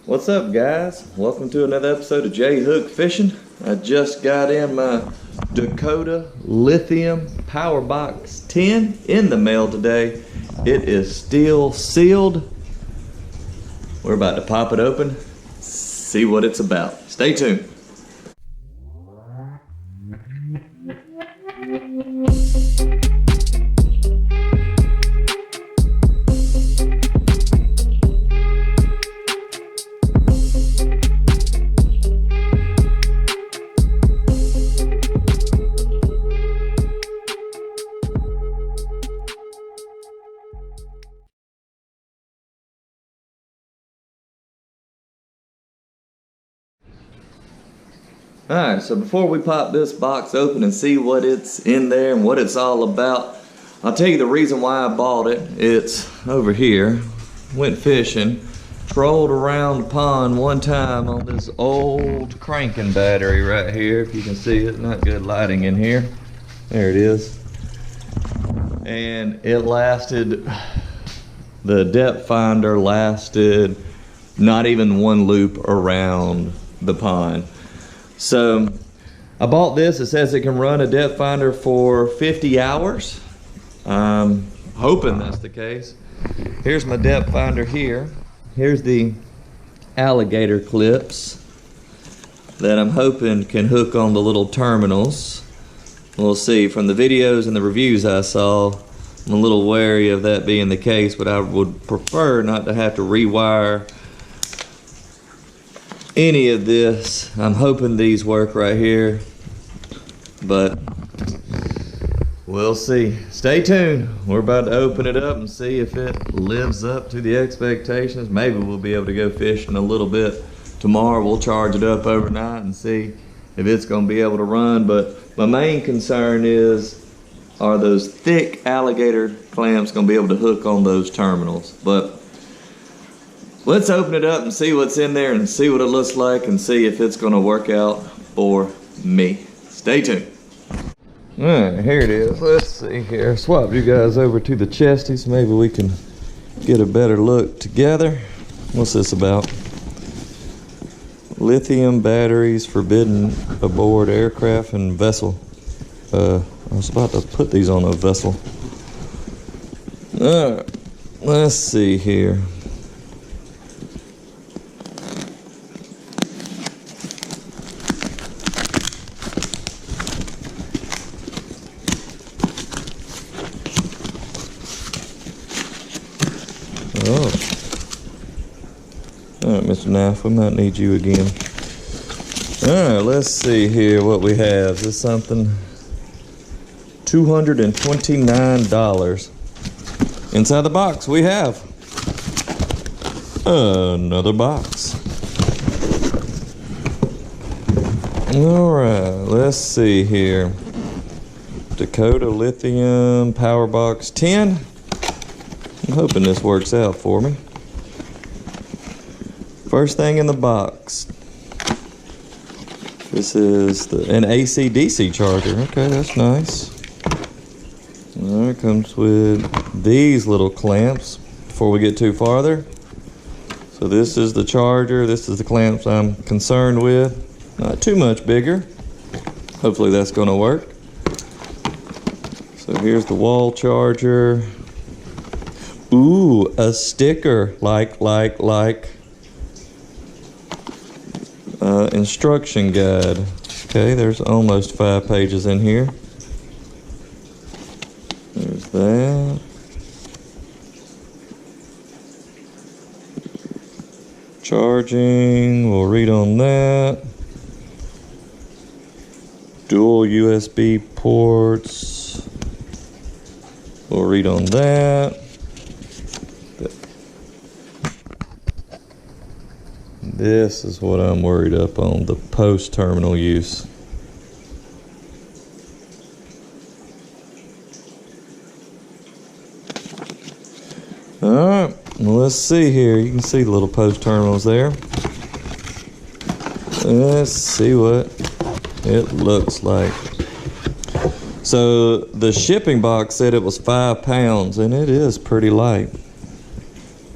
What's up, guys? Welcome to another episode of J Hook Fishing. I just got in my Dakota Lithium Powerbox 10 in the mail today. It is still sealed. We're about to pop it open, see what it's about. Stay tuned. Alright, so before we pop this box open and see what it's in there and what it's all about, I'll tell you the reason why I bought it. It's over here. Went fishing, trolled around the pond one time on this old cranking battery right here. If you can see it, not good lighting in here. There it is. And it lasted, the depth finder lasted not even one loop around the pond. So I bought this. It says it can run a depth finder for 50 hours. I'm hoping that's the case. Here's my depth finder here. Here's the alligator clips that I'm hoping can hook on the little terminals. We'll see. From the videos and the reviews I saw, I'm a little wary of that being the case, but I would prefer not to have to rewire any of this. I'm hoping these work right here, but we'll see. Stay tuned. We're about to open it up and see if it lives up to the expectations. Maybe we'll be able to go fishing a little bit tomorrow. We'll charge it up overnight and see if it's going to be able to run. But my main concern is, are those thick alligator clamps going to be able to hook on those terminals? But let's open it up and see what's in there and see what it looks like and see if it's going to work out for me. Stay tuned. All right, here it is. Let's see here. Swap you guys over to the chesties. Maybe we can get a better look together. What's this about? Lithium batteries forbidden aboard aircraft and vessel. I was about to put these on a vessel. All right, let's see here. Oh. Alright, Mr. Knife, we might need you again. Alright, let's see here what we have. Is this something? $229. Inside the box we have another box. Alright, let's see here. Dakota Lithium Powerbox 10. I'm hoping this works out for me. First thing in the box. This is an AC/DC charger. Okay, that's nice. It comes with these little clamps before we get too farther. So this is the charger. This is the clamps I'm concerned with. Not too much bigger. Hopefully that's going to work. So here's the wall charger. Ooh, a sticker, like, instruction guide. Okay, there's almost 5 pages in here. There's that. Charging, we'll read on that. Dual USB ports, we'll read on that. This is what I'm worried up on, the post-terminal use. Alright, well, let's see here. You can see the little post-terminals there. Let's see what it looks like. So the shipping box said it was 5 pounds, and it is pretty light.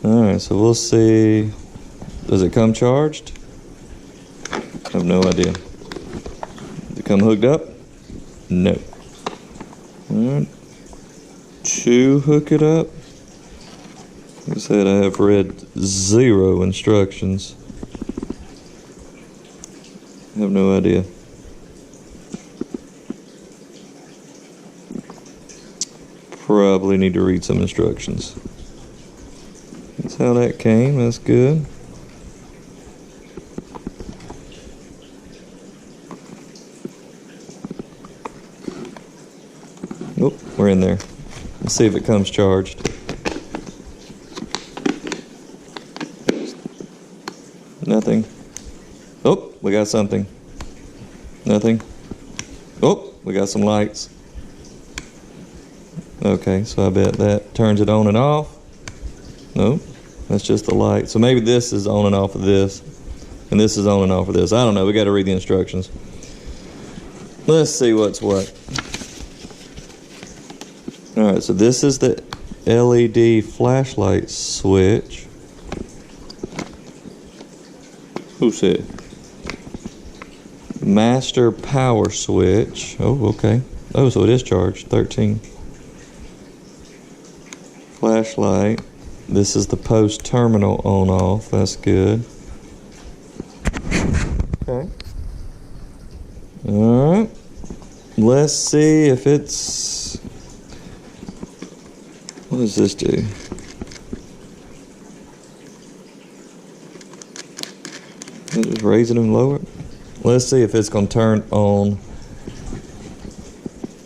Alright, so we'll see Does it come charged? I have no idea. Does it come hooked up? No. Alright. To hook it up. Like I said, I have read 0 instructions. I have no idea. Probably need to read some instructions. That's how that came. That's good. Oh, we're in there. Let's see if it comes charged. Nothing. Oh, we got something. Nothing. Oh, we got some lights. Okay, so I bet that turns it on and off. Nope, that's just the light. So maybe this is on and off of this, and this is on and off of this. I don't know, we gotta read the instructions. Let's see what's what. All right, so this is the LED flashlight switch. Who said? Master power switch. Oh, okay. Oh, so it is charged, 13. Flashlight. This is the post terminal on off. That's good. Okay. All right. Let's see if it's. What does this do? Is it just raise it and lower it? Let's see if it's going to turn on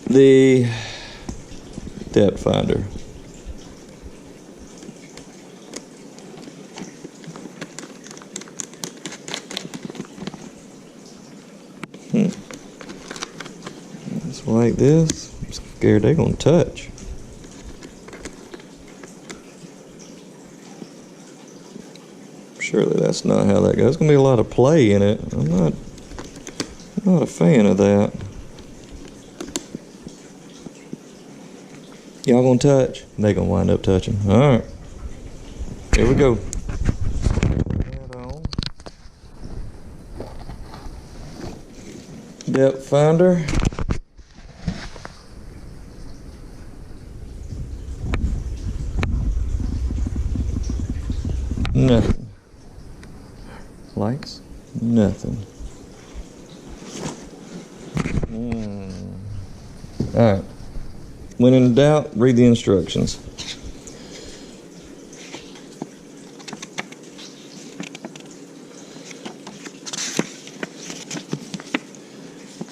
the depth finder. It's like this. I'm scared they're going to touch. Surely that's not how that goes. There's going to be a lot of play in it. I'm not a fan of that. Y'all going to touch? They going to wind up touching. All right. Here we go. Depth finder. Nothing. Lights? Nothing. Alright. When in doubt, read the instructions.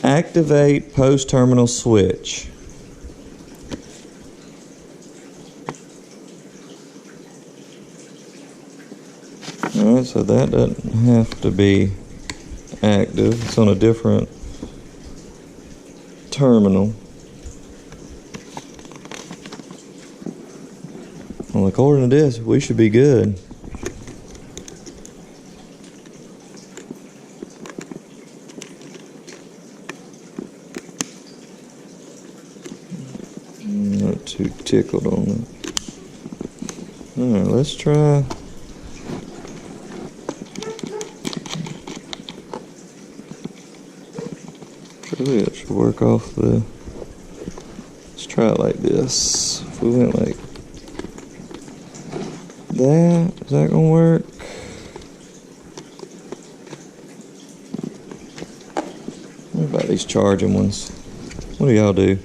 Activate post terminal switch. Alright, so that doesn't have to be active. It's on a different terminal. Well, according to this, we should be good. I'm not too tickled on it. Alright, let's try. Surely it should work off the. Let's try it like this. If we went like that, is that gonna work? What about these charging ones? What do y'all do?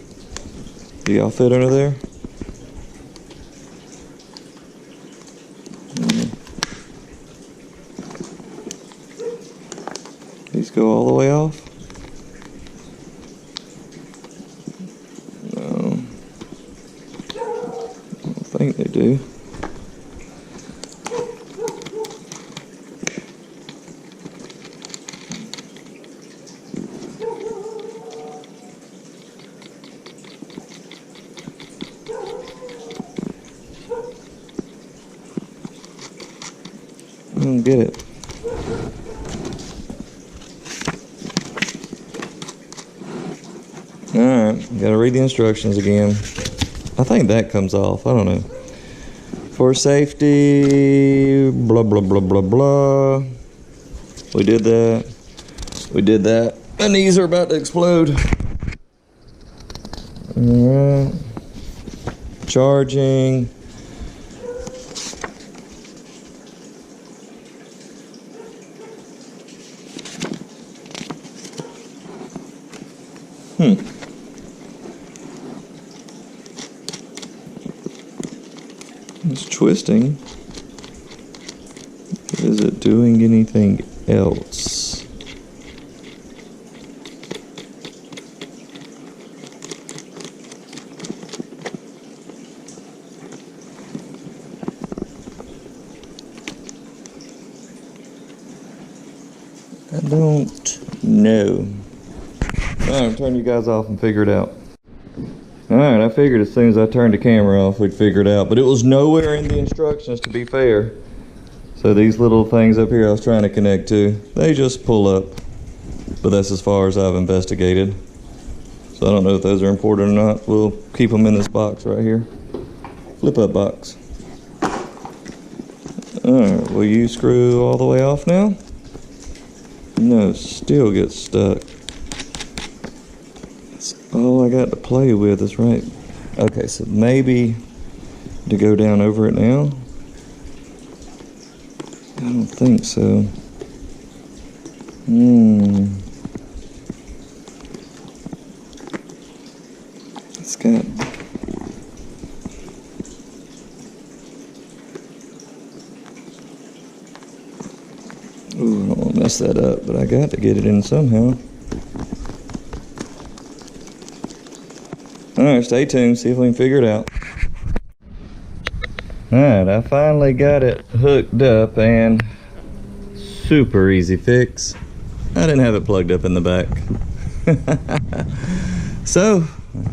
Do y'all fit under there? These go all the way off? No. I don't think they do. I don't get it. Alright, gotta read the instructions again. I think that comes off, I don't know. For safety, blah, blah, blah, blah, blah. We did that. We did that. My knees are about to explode. All right. Charging. It's twisting. Is it doing anything else? I don't know. Alright, turn you guys off and figure it out. Alright, I figured as soon as I turned the camera off we'd figure it out, but it was nowhere in the instructions, to be fair. So these little things up here I was trying to connect to, they just pull up. But that's as far as I've investigated. So I don't know if those are important or not. We'll keep them in this box right here. Flip up box. Alright, will you screw all the way off now? No, still gets stuck. All I got to play with is right. Okay, so maybe to go down over it now. I don't think so. It's got. Ooh, I don't want to mess that up, but I got to get it in somehow. Alright, stay tuned, see if we can figure it out. Alright, I finally got it hooked up, and super easy fix. I didn't have it plugged up in the back. So,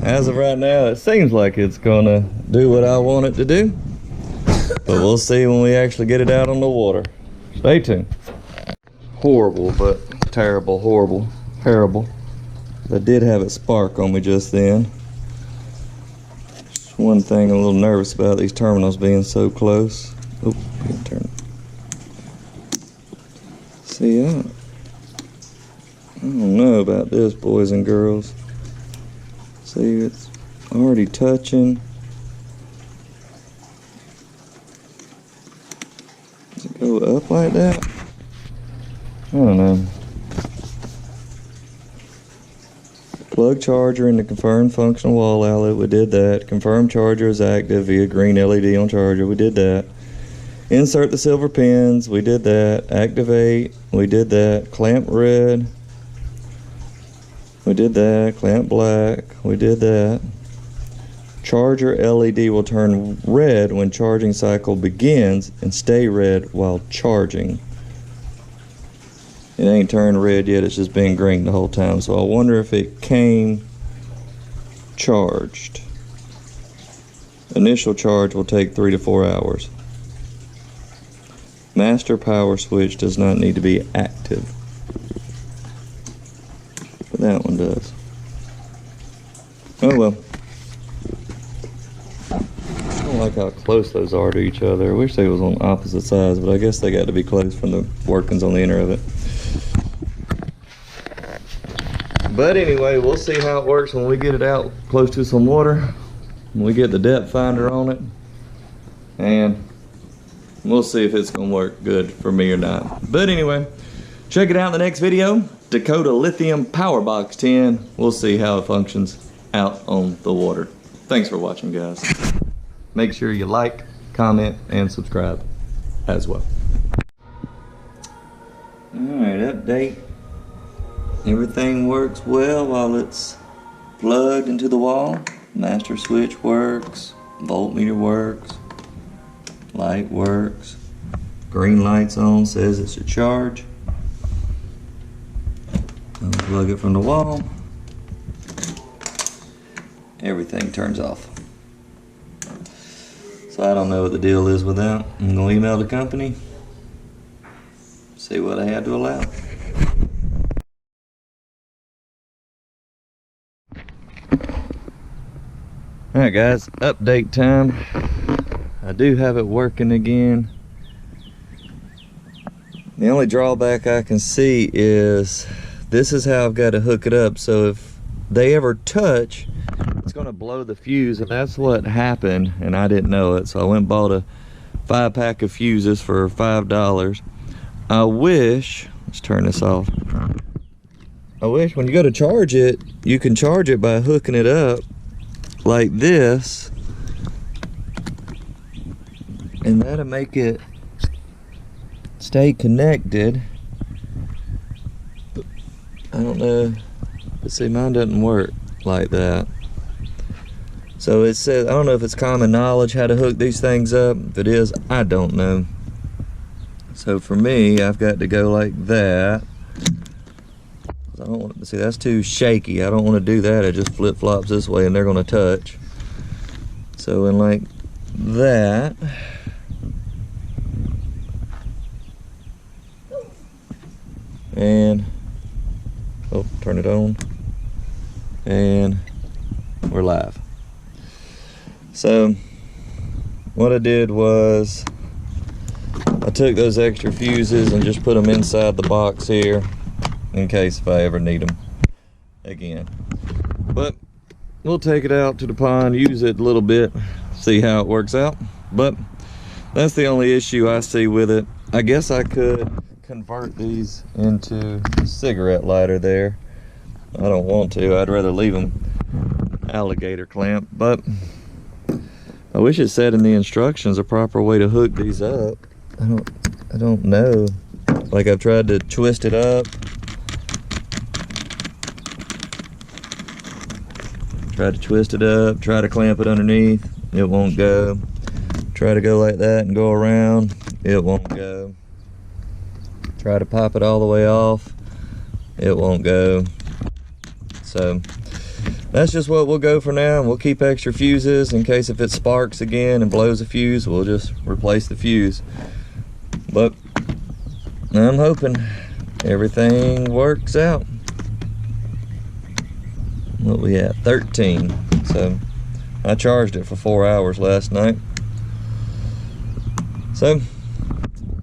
as of right now, it seems like it's gonna do what I want it to do. But we'll see when we actually get it out on the water. Stay tuned. Horrible, but terrible, horrible, terrible. I did have it spark on me just then. One thing I'm a little nervous about, these terminals being so close. Oh, turn it. See, I don't know about this, boys and girls. See, it's already touching. Does it go up like that? I don't know. Plug charger in the confirmed functional wall outlet, we did that. Confirm charger is active via green LED on charger, we did that. Insert the silver pins, we did that. Activate, we did that. Clamp red, we did that. Clamp black, we did that. Charger LED will turn red when charging cycle begins and stay red while charging. It ain't turned red yet, it's just been green the whole time. So I wonder if it came charged. Initial charge will take 3 to 4 hours. Master power switch does not need to be active. But that one does. Oh well. I don't like how close those are to each other. I wish they was on opposite sides, but I guess they got to be close from the workings on the inner of it. But anyway, we'll see how it works when we get it out close to some water. When we get the depth finder on it. And we'll see if it's going to work good for me or not. But anyway, check it out in the next video. Dakota Lithium Powerbox 10. We'll see how it functions out on the water. Thanks for watching, guys. Make sure you like, comment, and subscribe as well. Alright, update. Everything works well while it's plugged into the wall. Master switch works, voltmeter works, light works, green light's on, says it should charge. Unplug it from the wall. Everything turns off. So I don't know what the deal is with that. I'm gonna email the company, see what I had to allow. Alright guys, update time. I do have it working again. The only drawback I can see is this is how I've got to hook it up, so if they ever touch, it's going to blow the fuse, and that's what happened, and I didn't know it. So I went and bought a 5-pack of fuses for $5. I wish, let's turn this off. I wish when you go to charge it, you can charge it by hooking it up like this, and that'll make it stay connected. I don't know, but see, mine doesn't work like that. So it says, I don't know if it's common knowledge how to hook these things up. If it is, I don't know. So for me, I've got to go like that. I don't want to see, that's too shaky. I don't want to do that. It just flip-flops this way and they're going to touch. So in like that. And oh, turn it on. And we're live. So what I did was I took those extra fuses and just put them inside the box here in case if I ever need them again. But we'll take it out to the pond, use it a little bit, see how it works out. But that's the only issue I see with it. I guess I could convert these into a cigarette lighter there. I don't want to. I'd rather leave them alligator clamp, but I wish it said in the instructions a proper way to hook these up. I don't know. Like, I've tried to twist it up, try to clamp it underneath, it won't go. Try to go like that and go around, it won't go. Try to pop it all the way off, it won't go. So that's just what we'll go for now. We'll keep extra fuses in case if it sparks again and blows a fuse, we'll just replace the fuse. But I'm hoping everything works out. What we at? 13. So I charged it for 4 hours last night. So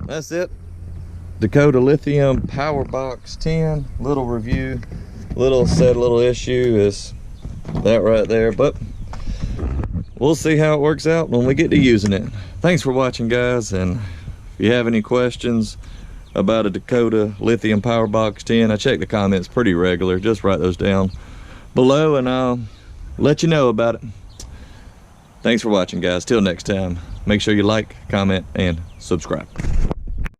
that's it. Dakota Lithium Powerbox 10. Little review. Little issue is that right there, but we'll see how it works out when we get to using it. Thanks for watching, guys, and if you have any questions about a Dakota Lithium Powerbox 10, I check the comments pretty regular. Just write those down below and I'll let you know about it. Thanks for watching, guys. Till next time, make sure you like, comment, and subscribe.